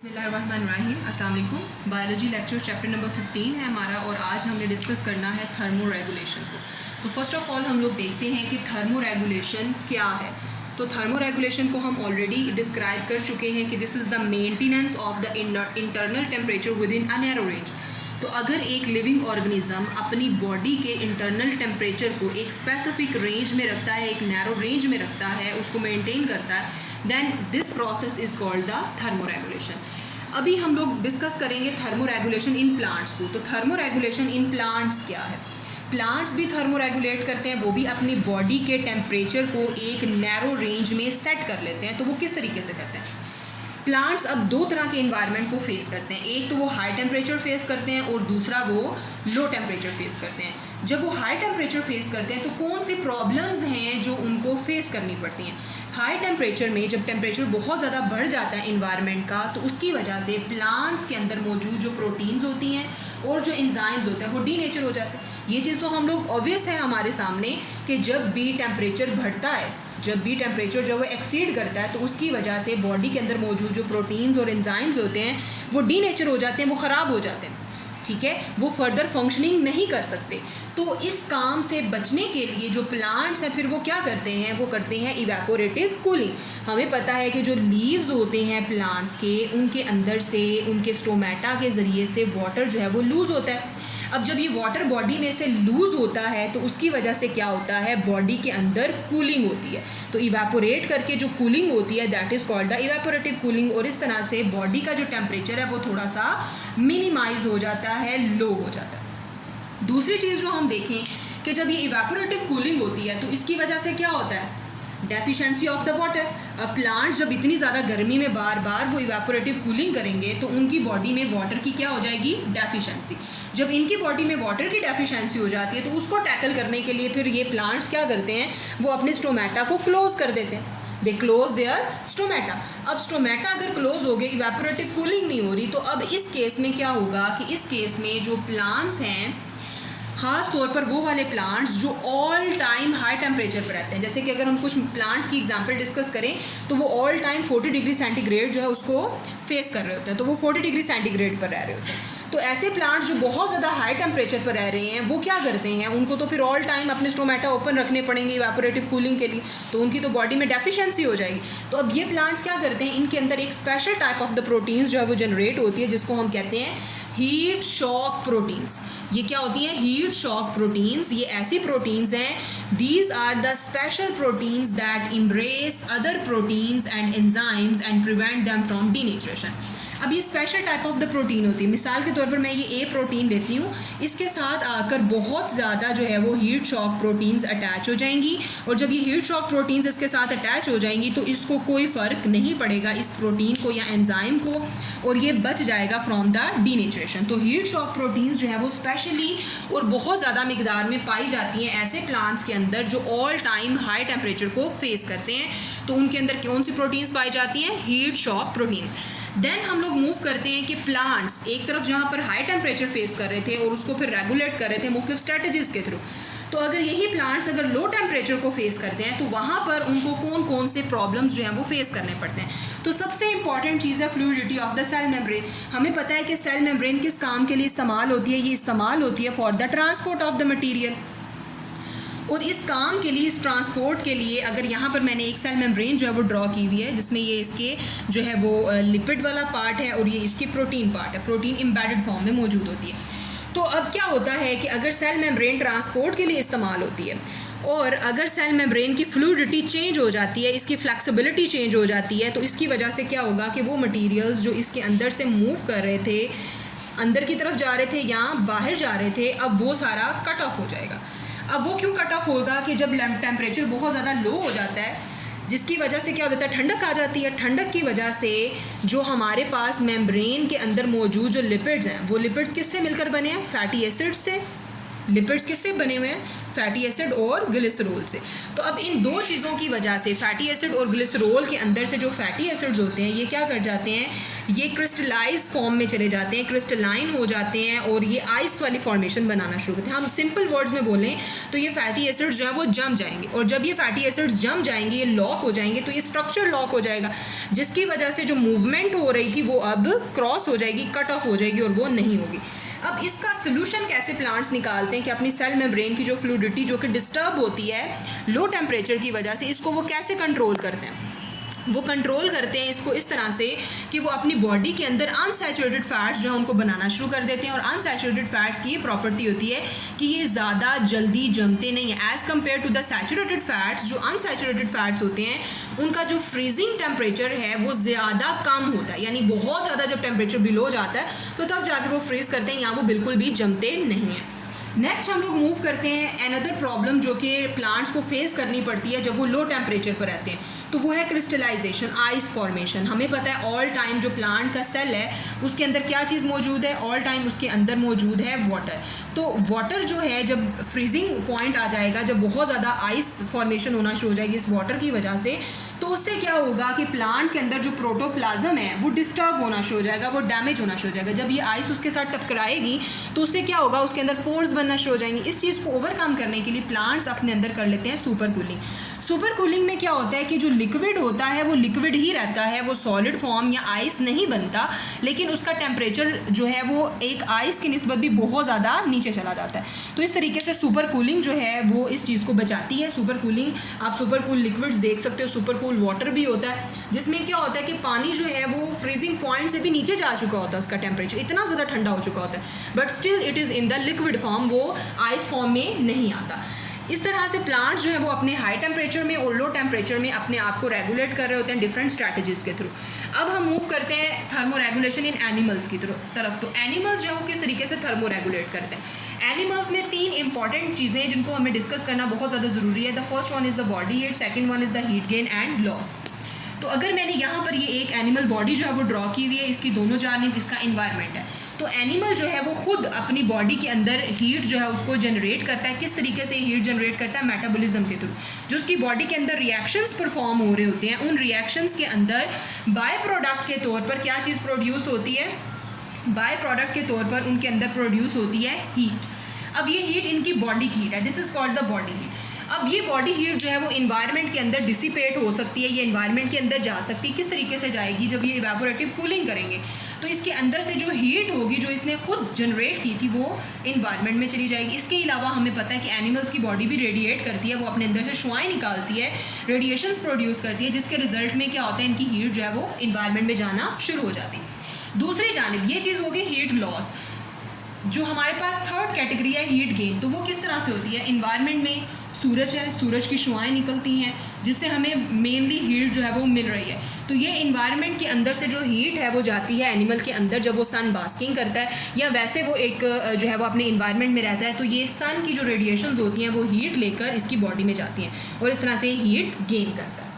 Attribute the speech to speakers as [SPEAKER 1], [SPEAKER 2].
[SPEAKER 1] बिस्मिल्लाहिर्रहमानिर्रहीम। अस्सलाम वालेकुम। बायोलॉजी लेक्चर चैप्टर नंबर 15 है हमारा और आज हमने डिस्कस करना है थर्मो रेगुलेशन को। तो फर्स्ट ऑफ ऑल हम लोग देखते हैं कि थर्मो रेगुलेशन क्या है। तो थर्मो रेगुलेशन को हम ऑलरेडी डिस्क्राइब कर चुके हैं कि this is the maintenance of the internal temperature with in a narrow range. तो अगर एक लिविंग ऑर्गेनिज्म अपनी बॉडी के इंटरनल टेम्परेचर को एक स्पेसिफिक रेंज में रखता है, एक नैरो रेंज में रखता है, उसको मेंटेन करता है, then this process is called the thermoregulation. अभी हम लोग डिस्कस करेंगे थर्मो रेगुलेशन इन प्लांट्स को। तो थर्मो रेगुलेशन इन प्लांट्स क्या है? प्लांट्स भी थर्मो रेगुलेट करते हैं, वो भी अपनी बॉडी के टेम्परेचर को एक नैरो रेंज में सेट कर लेते हैं। तो वो किस तरीके से करते हैं? प्लांट्स अब दो तरह के इन्वायरमेंट को फेस करते हैं। एक तो वो हाई टेम्परेचर फेस करते हैं और दूसरा वो लो टेम्परेचर फेस करते हैं। जब वो हाई टेम्परेचर फेस करते हैं तो कौन सी प्रॉब्लम्स हैं जो उनको फेस करनी पड़ती हैं? हाई टेम्परेचर में जब टेम्परेचर बहुत ज़्यादा बढ़ जाता है इन्वायरमेंट का, तो उसकी वजह से प्लांट्स के अंदर मौजूद जो प्रोटीन्स होती हैं और जो एंजाइम्स होते हैं वो डीनेचर हो जाते हैं। ये चीज़ तो हम लोग ऑब्वियस है हमारे सामने कि जब भी टेम्परेचर बढ़ता है, जब भी टेम्परेचर जब वो एक्सीड करता है, तो उसकी वजह से बॉडी के अंदर मौजूद जो प्रोटीन्स और एंजाइम्स होते हैं वो डीनेचर हो जाते हैं, वो ख़राब हो जाते हैं। ठीक है, वो फर्दर फंक्शनिंग नहीं कर सकते। तो इस काम से बचने के लिए जो प्लांट्स हैं फिर वो क्या करते हैं? वो करते हैं इवेपोरेटिव कूलिंग। हमें पता है कि जो लीव्स होते हैं प्लांट्स के, उनके अंदर से उनके स्टोमेटा के ज़रिए से वाटर जो है वो लूज़ होता है। अब जब ये वाटर बॉडी में से लूज़ होता है तो उसकी वजह से क्या होता है? बॉडी के अंदर कूलिंग होती है। तो इवेपोरेट करके जो कूलिंग होती है that is called the evaporative cooling. और इस तरह से बॉडी का जो टेम्परेचर है वो थोड़ा सा मिनिमाइज हो जाता है, लो हो जाता है। दूसरी चीज़ जो हम देखें कि जब ये इवेपोरेटिव कूलिंग होती है तो इसकी वजह से क्या होता है? Deficiency of the water. अब प्लांट्स जब इतनी ज़्यादा गर्मी में बार बार वो इवेपोरेटिव कूलिंग करेंगे तो उनकी बॉडी में वाटर की क्या हो जाएगी? डेफिशिएंसी। जब इनकी बॉडी में वाटर की डेफिशिएंसी हो जाती है तो उसको टैकल करने के लिए फिर ये प्लांट्स क्या करते हैं? वो अपने स्टोमेटा को क्लोज कर देते हैं। They close their stomata. अब स्टोमेटा अगर क्लोज हो गए, इवेपोरेटिव कूलिंग नहीं हो रही, तो अब इस केस में क्या होगा कि इस केस में जो प्लांट्स हैं, ख़ास तौर पर वो वाले प्लांट्स जो ऑल टाइम हाई टेम्परेचर पर रहते हैं, जैसे कि अगर हम कुछ प्लांट्स की एग्जांपल डिस्कस करें तो वो ऑल टाइम 40 डिग्री सेंटीग्रेड जो है उसको फेस कर रहे होते हैं, तो वो 40 डिग्री सेंटीग्रेड पर रह रहे होते हैं। तो ऐसे प्लांट्स जो बहुत ज़्यादा हाई टेम्परेचर पर रह रहे हैं वो क्या करते हैं? उनको तो फिर ऑल टाइम अपने स्टोमेटा ओपन रखने पड़ेंगे इवेपोरेटिव कूलिंग के लिए, तो उनकी तो बॉडी में डेफिशिएंसी हो जाएगी। तो अब ये प्लांट्स क्या करते हैं? इनके अंदर एक special type of the proteins जो है वो जनरेट होती है जिसको हम कहते हैं हीट शॉक प्रोटीन्स। ये क्या होती हैं? Heat shock proteins. ये ऐसी प्रोटीन्स हैं, these are the special proteins that embrace other proteins and enzymes and prevent them from denaturation. अब ये special type of the protein होती है। मिसाल के तौर पर मैं ये ए प्रोटीन लेती हूँ, इसके साथ आकर बहुत ज़्यादा जो है वो हीट शॉक प्रोटीन्स अटैच हो जाएंगी, और जब ये हीट शॉक प्रोटीन्स इसके साथ अटैच हो जाएंगी तो इसको कोई फ़र्क नहीं पड़ेगा इस प्रोटीन को या एंजाइम को, और ये बच जाएगा फ्रॉम द डीनेचरेशन। तो हीट शॉक प्रोटीन्स जो है वो स्पेशली और बहुत ज़्यादा मिकदार में पाई जाती हैं ऐसे प्लांट्स के अंदर जो ऑल टाइम हाई टेम्परेचर को फेस करते हैं। तो उनके अंदर कौन सी प्रोटीन्स पाई जाती हैं? Heat shock proteins. देन हम लोग मूव करते हैं कि प्लांट्स एक तरफ जहाँ पर हाई टेम्परेचर फेस कर रहे थे और उसको फिर रेगुलेट कर रहे थे मुख्तलिफ स्ट्रेटजीज़ के थ्रू, तो अगर यही प्लांट्स अगर लो टेम्परेचर को फेस करते हैं तो वहाँ पर उनको कौन कौन से प्रॉब्लम्स जो हैं वो फेस करने पड़ते हैं। तो सबसे इंपॉर्टेंट चीज़ है fluidity of the cell membrane. हमें पता है कि सेल मेम्ब्रेन किस काम के लिए इस्तेमाल होती है? ये इस्तेमाल होती है for the transport of the material. और इस काम के लिए, इस ट्रांसपोर्ट के लिए, अगर यहाँ पर मैंने एक सेल मेम्ब्रेन जो है वो ड्रॉ की हुई है जिसमें ये इसके जो है वो लिपिड वाला पार्ट है और ये इसकी प्रोटीन पार्ट है, प्रोटीन एम्बेडेड फॉर्म में मौजूद होती है। तो अब क्या होता है कि अगर सेल मेम्ब्रेन ट्रांसपोर्ट के लिए इस्तेमाल होती है और अगर सेल मेम्ब्रेन की फ्लूइडिटी चेंज हो जाती है, इसकी फ्लेक्सिबिलिटी चेंज हो जाती है, तो इसकी वजह से क्या होगा कि वो मटीरियल्स जो इसके अंदर से मूव कर रहे थे, अंदर की तरफ जा रहे थे या बाहर जा रहे थे, अब वो सारा कट ऑफ हो जाएगा। अब वो क्यों कट ऑफ होगा कि जब टेम्परेचर बहुत ज़्यादा लो हो जाता है, जिसकी वजह से क्या होता है? ठंडक आ जाती है। ठंडक की वजह से जो हमारे पास मेम्ब्रेन के अंदर मौजूद जो लिपिड्स हैं, वो लिपिड्स किससे मिलकर बने हैं? फैटी एसिड्स से। लिपिड्स किससे बने हुए हैं? फैटी एसिड और ग्लिसरॉल से। तो अब इन दो चीज़ों की वजह से फैटी एसिड और ग्लिसरॉल के अंदर से जो फैटी एसिड्स होते हैं ये क्या कर जाते हैं, ये क्रिस्टलाइज फॉर्म में चले जाते हैं, क्रिस्टलाइन हो जाते हैं और ये आइस वाली फॉर्मेशन बनाना शुरू करते हैं। हम सिंपल वर्ड्स में बोलें तो ये फैटी एसिड्स जो है वो जम जाएंगे, और जब ये फैटी एसिड्स जम जाएंगे, ये लॉक हो जाएंगे, तो ये स्ट्रक्चर लॉक हो जाएगा, जिसकी वजह से जो मूवमेंट हो रही थी वो अब क्रॉस हो जाएगी, कट ऑफ हो जाएगी और वो नहीं होगी। अब इसका सोल्यूशन कैसे प्लांट्स निकालते हैं कि अपनी सेल मेम्ब्रेन की जो फ्लूइडिटी जो कि डिस्टर्ब होती है लो टेम्परेचर की वजह से, इसको वो कैसे कंट्रोल करते हैं? वो कंट्रोल करते हैं इसको इस तरह से कि वो अपनी बॉडी के अंदर अनसैचुरेटेड फैट्स जो है उनको बनाना शुरू कर देते हैं। और अनसैचुरेटेड फैट्स की ये प्रॉपर्टी होती है कि ये ज़्यादा जल्दी जमते नहीं हैं as compare to the saturated fats. जो अनसैचुरेटेड फैट्स होते हैं उनका जो फ्रीजिंग टेम्परेचर है वो ज़्यादा कम होता है, यानी बहुत ज़्यादा जब टेम्परेचर बिलो जाता है तो तब जाके वो फ्रीज़ करते हैं, यहाँ वो बिल्कुल भी जमते नहीं हैं। नेक्स्ट हम लोग मूव करते हैं एनदर प्रॉब्लम जो कि प्लांट्स को फेस करनी पड़ती है जब वो लो टेम्परेचर पर रहते हैं, तो वो है क्रिस्टलाइजेशन, आइस फॉर्मेशन। हमें पता है ऑल टाइम जो प्लांट का सेल है उसके अंदर क्या चीज़ मौजूद है? ऑल टाइम उसके अंदर मौजूद है वाटर। तो वाटर जो है जब फ्रीजिंग पॉइंट आ जाएगा, जब बहुत ज़्यादा आइस फॉर्मेशन होना शुरू हो जाएगी इस वाटर की वजह से, तो उससे क्या होगा कि प्लांट के अंदर जो प्रोटोप्लाज्म है वो डिस्टर्ब होना शुरू हो जाएगा, वो डैमेज होना शुरू हो जाएगा। जब ये आइस उसके साथ टकराएगी तो उससे क्या होगा, उसके अंदर पोर्स बनना शुरू हो जाएंगे। इस चीज़ को ओवरकम करने के लिए प्लांट्स अपने अंदर कर लेते हैं सुपर कूलिंग। सुपर कूलिंग में क्या होता है कि जो लिक्विड होता है वो लिक्विड ही रहता है, वो सॉलिड फॉर्म या आइस नहीं बनता, लेकिन उसका टेम्परेचर जो है वो एक आइस की निस्बत भी बहुत ज़्यादा नीचे चला जाता है। तो इस तरीके से सुपर कूलिंग जो है वो इस चीज़ को बचाती है। सुपर कूलिंग, आप सुपर कूल लिक्विड्स देख सकते हो, सुपर कूल वाटर भी होता है जिसमें क्या होता है कि पानी जो है वो फ्रीजिंग पॉइंट से भी नीचे जा चुका होता है, उसका टेम्परेचर इतना ज़्यादा ठंडा हो चुका होता है, but still it is in the liquid form, वो आइस फॉर्म में नहीं आता। इस तरह से प्लांट जो है वो अपने हाई टेम्परेचर में और लो टेम्परेचर में अपने आप को रेगुलेट कर रहे होते हैं डिफरेंट स्ट्रैटेजीज़ के थ्रू। अब हम मूव करते हैं थर्मो रेगुलेशन इन एनिमल्स की तरफ। तो एनिमल्स जो है वो किस तरीके से थर्मो रेगुलेट करते हैं? एनिमल्स में तीन इंपॉर्टेंट चीज़ें हैं जिनको हमें डिस्कस करना बहुत ज़्यादा ज़रूरी है। The first one is the body heat, second one is the heat gain and loss. तो अगर मैंने यहाँ पर ये एक एनिमल बॉडी जो है वो ड्रॉ की हुई है, इसकी दोनों जानिब इसका इन्वायरमेंट है। तो एनिमल जो है वो खुद अपनी बॉडी के अंदर हीट जो है उसको जनरेट करता है। किस तरीके से हीट जनरेट करता है? मेटाबॉलिज्म के थ्रू। जो उसकी बॉडी के अंदर रिएक्शंस परफॉर्म हो रहे होते हैं, उन रिएक्शंस के अंदर बाय प्रोडक्ट के तौर पर क्या चीज़ प्रोड्यूस होती है? बाय प्रोडक्ट के तौर पर उनके अंदर प्रोड्यूस होती है हीट। अब ये हीट इनकी बॉडी की हीट है, this is called the body heat. अब ये बॉडी हीट जो है वो इन्वायरमेंट के अंदर डिसिपेट हो सकती है, ये इन्वायरमेंट के अंदर जा सकती है। किस तरीके से जाएगी? जब ये इवेपोरेटिव कूलिंग करेंगे तो इसके अंदर से जो हीट होगी जो इसने खुद जनरेट की थी वो इन्वायरमेंट में चली जाएगी। इसके अलावा हमें पता है कि एनिमल्स की बॉडी भी रेडिएट करती है, वो अपने अंदर से शुआएं निकालती है, रेडिएशंस प्रोड्यूस करती है, जिसके रिजल्ट में क्या होता है, इनकी हीट जो है वो इन्वायरमेंट में जाना शुरू हो जाती है। दूसरी जानिब ये चीज़ होगी हीट लॉस। जो हमारे पास थर्ड कैटेगरी है हीट गेन, तो वो किस तरह से होती है? इन्वायरमेंट में सूरज है, सूरज की शुआएं निकलती हैं जिससे हमें मेनली हीट जो है वो मिल रही है। तो ये इन्वायरमेंट के अंदर से जो हीट है वो जाती है एनिमल के अंदर जब वो सन बास्किंग करता है या वैसे वो एक जो है वो अपने इन्वायरमेंट में रहता है, तो ये सन की जो रेडिएशंस होती हैं वो हीट लेकर इसकी बॉडी में जाती हैं और इस तरह से हीट गेन करता है।